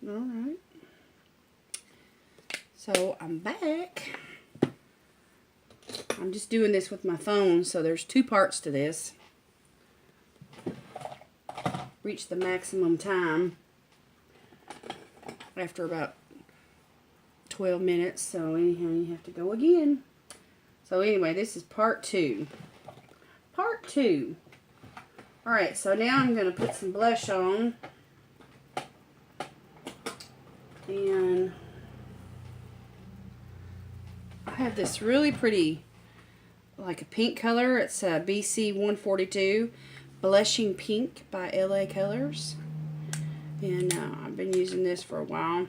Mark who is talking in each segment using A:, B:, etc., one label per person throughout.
A: Alright. So I'm back. I'm just doing this with my phone, so there's two parts to this. Reach the maximum time after about 12 minutes, so anyhow you have to go again. So anyway, this is part 2. Part 2. Alright, so now I'm going to put some blush on. And I have this really pretty, like a pink color. It's a BC 142 Blushing Pink by LA Colors. And I've been using this for a while.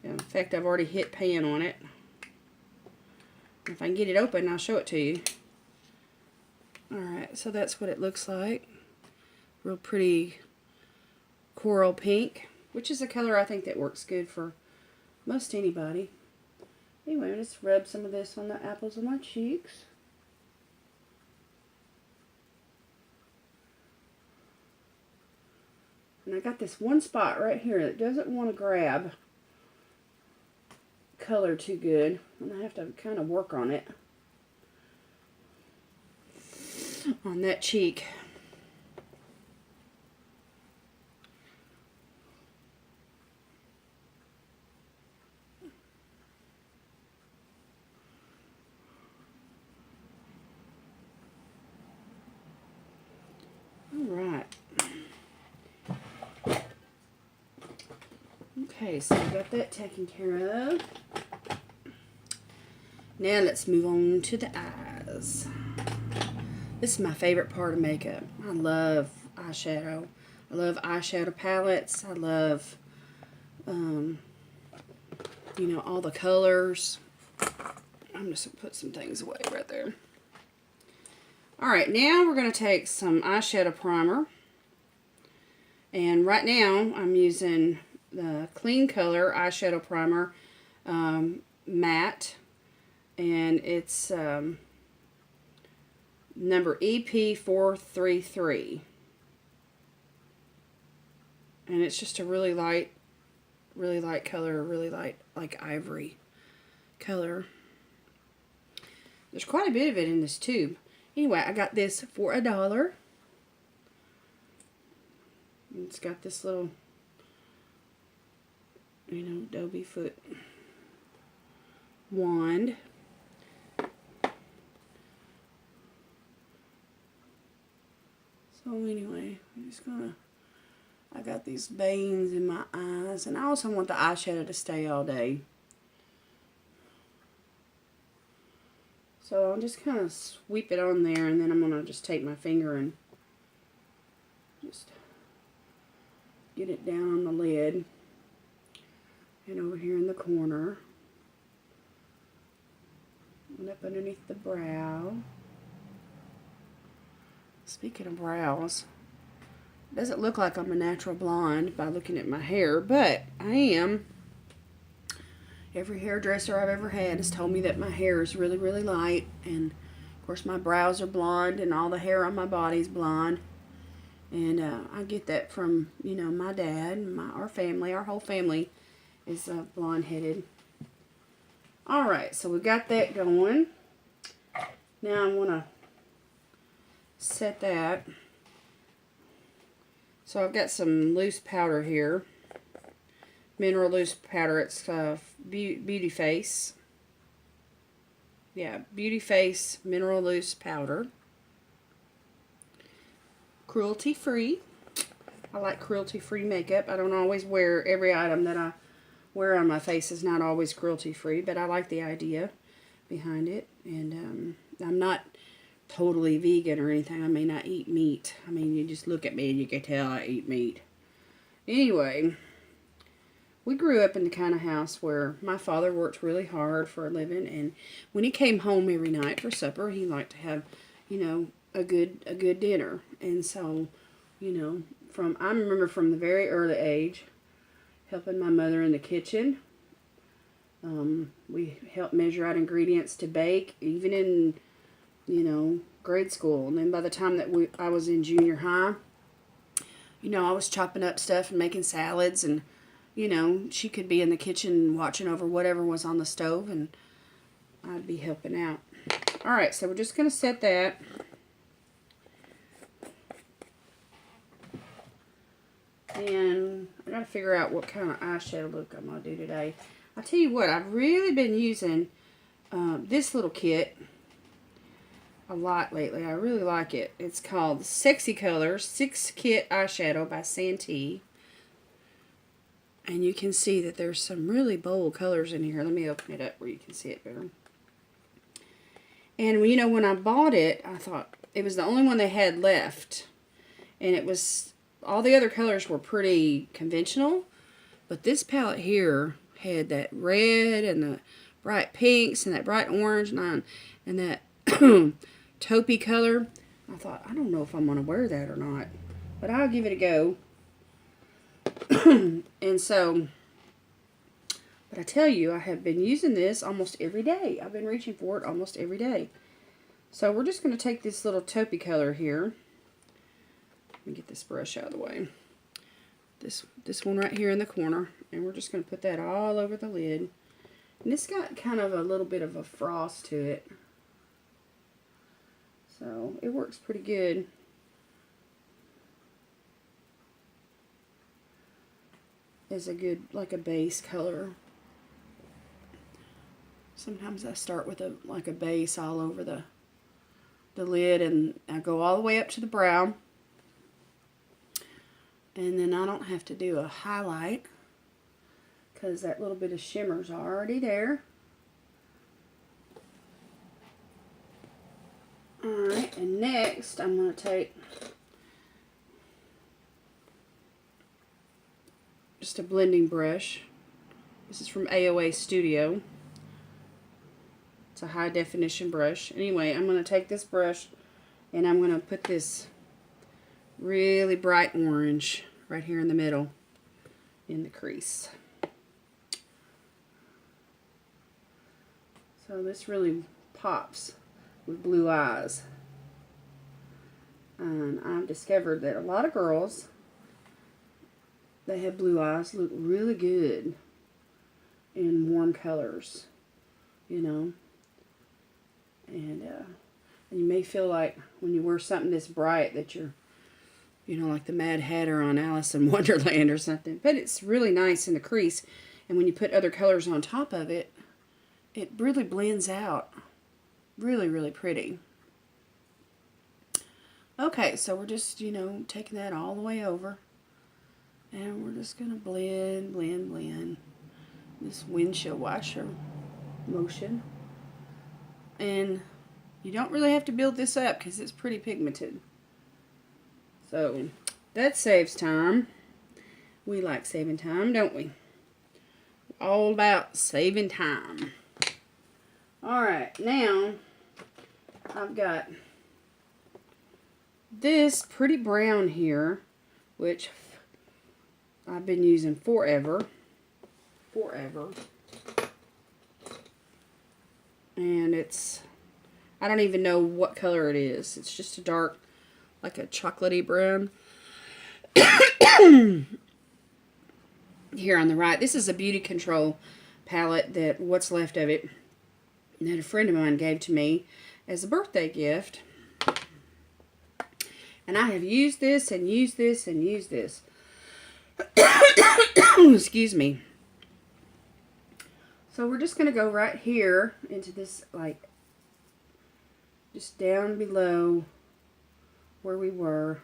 A: In fact, I've already hit pan on it. If I can get it open, I'll show it to you. Alright, so that's what it looks like. Real pretty coral pink, which is a color I think that works good for most anybody. Anyway, I'll just rub some of this on the apples of my cheeks. And I got this one spot right here that doesn't want to grab color too good, and I have to kind of work on it on that cheek. All right. Okay, so we got that taken care of. Now let's move on to the eyes. This is my favorite part of makeup. I love eyeshadow. I love eyeshadow palettes. I love, you know, all the colors. I'm just going to put some things away right there. Alright, now we're going to take some eyeshadow primer. And right now I'm using the Clean Color eyeshadow primer, matte. And it's number EP433. And it's just a really light color, really light, like ivory color. There's quite a bit of it in this tube. Anyway, I got this for $1. It's got this little, you know, Dobby foot wand. So anyway, I'm just gonna, I got these veins in my eyes, and I also want the eyeshadow to stay all day. So I'll just kind of sweep it on there, and then I'm gonna just take my finger and just get it down on the lid and over here in the corner and up underneath the brow. Speaking of brows, it doesn't look like I'm a natural blonde by looking at my hair, but I am. Every hairdresser I've ever had has told me that my hair is really, really light, and of course my brows are blonde and all the hair on my body is blonde. And I get that from, you know, my dad, our family, our whole family is blonde-headed. Alright, so we got that going. Now I want to set that. So I've got some loose powder here. Mineral loose powder. It's Beauty Face. Yeah, Beauty Face Mineral Loose Powder. Cruelty-free. I like cruelty-free makeup. I don't always wear every item that I wear on my face is not always cruelty-free, but I like the idea behind it. And I'm not totally vegan or anything. I mean, I eat meat. I mean, you just look at me and you can tell I eat meat. Anyway, we grew up in the kind of house where my father worked really hard for a living, and when he came home every night for supper, he liked to have, you know, a good dinner. And so, you know, I remember from the very early age helping my mother in the kitchen. We helped measure out ingredients to bake, even in, you know, grade school. And then by the time that I was in junior high, you know, I was chopping up stuff and making salads and you know, she could be in the kitchen watching over whatever was on the stove, and I'd be helping out. Alright, so we're just going to set that. And I got to figure out what kind of eyeshadow look I'm going to do today. I'll tell you what, I've really been using this little kit a lot lately. I really like it. It's called Sexy Colors 6 Kit Eyeshadow by Santee. And you can see that there's some really bold colors in here. Let me open it up where you can see it better. And, you know, when I bought it, I thought it was the only one they had left. And it was, all the other colors were pretty conventional. But this palette here had that red and the bright pinks and that bright orange and that taupey color. I thought, I don't know if I'm going to wear that or not. But I'll give it a go. And so, but I tell you, I have been using this almost every day. I've been reaching for it almost every day. So we're just going to take this little taupey color here. Let me get this brush out of the way. This one right here in the corner. And we're just going to put that all over the lid. And it's got kind of a little bit of a frost to it. So it works pretty good. Is a good, like a base color. Sometimes I start with like a base all over the lid, and I go all the way up to the brow, and then I don't have to do a highlight because that little bit of shimmer's already there. Alright, and next I'm going to take just a blending brush. This is from AOA Studio. It's a high definition brush. Anyway, I'm going to take this brush and I'm going to put this really bright orange right here in the middle in the crease. So this really pops with blue eyes. And I've discovered that a lot of girls that have blue eyes look really good in warm colors, you know. And you may feel like when you wear something this bright that you're, you know, like the Mad Hatter on Alice in Wonderland or something. But it's really nice in the crease. And when you put other colors on top of it, it really blends out. Really, really pretty. Okay, so we're just, you know, taking that all the way over. And we're just going to blend, blend, blend this windshield washer motion. And you don't really have to build this up because it's pretty pigmented. So that saves time. We like saving time, don't we? All about saving time. Alright, now I've got this pretty brown here, which I've been using forever. And it's, I don't even know what color it is. It's just a dark, like a chocolatey brown. Here on the right, this is a Beauty Control palette that, what's left of it, that a friend of mine gave to me as a birthday gift. And I have used this and used this and used this. Excuse me. So we're just going to go right here into this, like, just down below where we were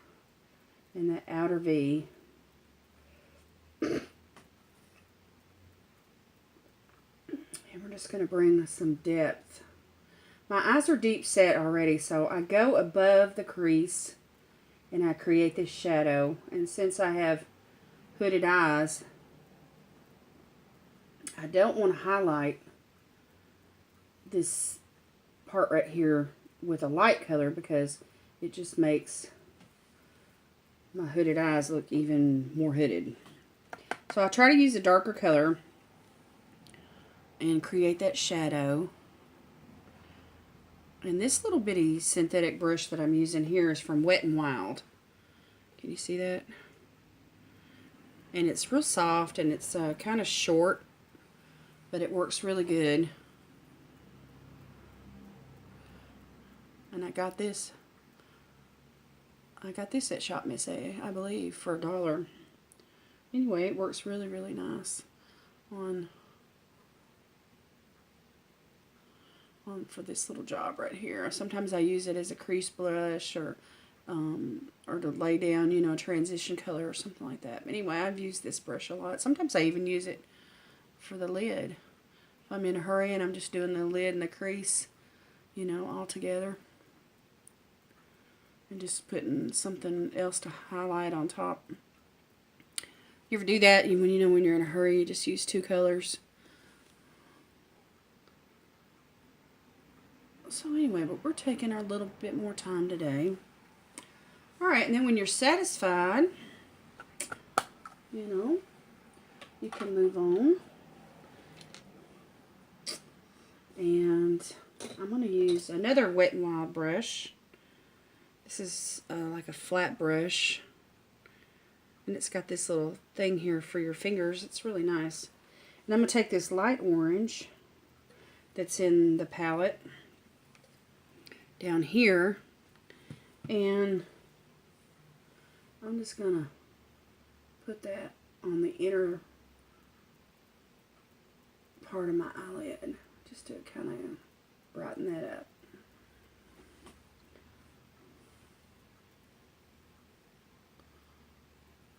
A: in that outer V. And we're just going to bring some depth. My eyes are deep set already, so I go above the crease and I create this shadow. And since I have hooded eyes, I don't want to highlight this part right here with a light color because it just makes my hooded eyes look even more hooded. So I'll try to use a darker color and create that shadow. And this little bitty synthetic brush that I'm using here is from Wet n Wild. Can you see that? And it's real soft, and it's kind of short, but it works really good. And I got this at Shop Miss A, I believe, for $1. Anyway, it works really, really nice on for this little job right here. Sometimes I use it as a crease blush, or to lay down, you know, a transition color or something like that. But anyway, I've used this brush a lot. Sometimes I even use it for the lid. If I'm in a hurry and I'm just doing the lid and the crease, you know, all together. And just putting something else to highlight on top. You ever do that? When you're in a hurry, you just use 2 colors. So anyway, but we're taking our little bit more time today. Alright, and then when you're satisfied, you know, you can move on. And I'm going to use another Wet n Wild brush. This is like a flat brush. And it's got this little thing here for your fingers. It's really nice. And I'm going to take this light orange that's in the palette down here, and I'm just going to put that on the inner part of my eyelid just to kind of brighten that up.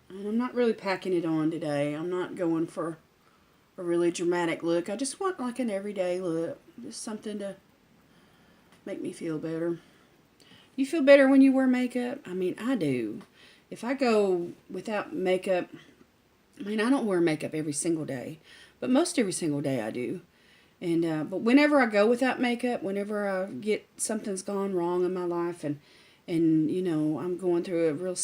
A: And I'm not really packing it on today. I'm not going for a really dramatic look. I just want like an everyday look. Just something to make me feel better. You feel better when you wear makeup? I mean, I do. If I go without makeup, I mean, I don't wear makeup every single day, but most every single day I do. And but whenever I go without makeup, whenever I get something's gone wrong in my life, and you know, I'm going through a real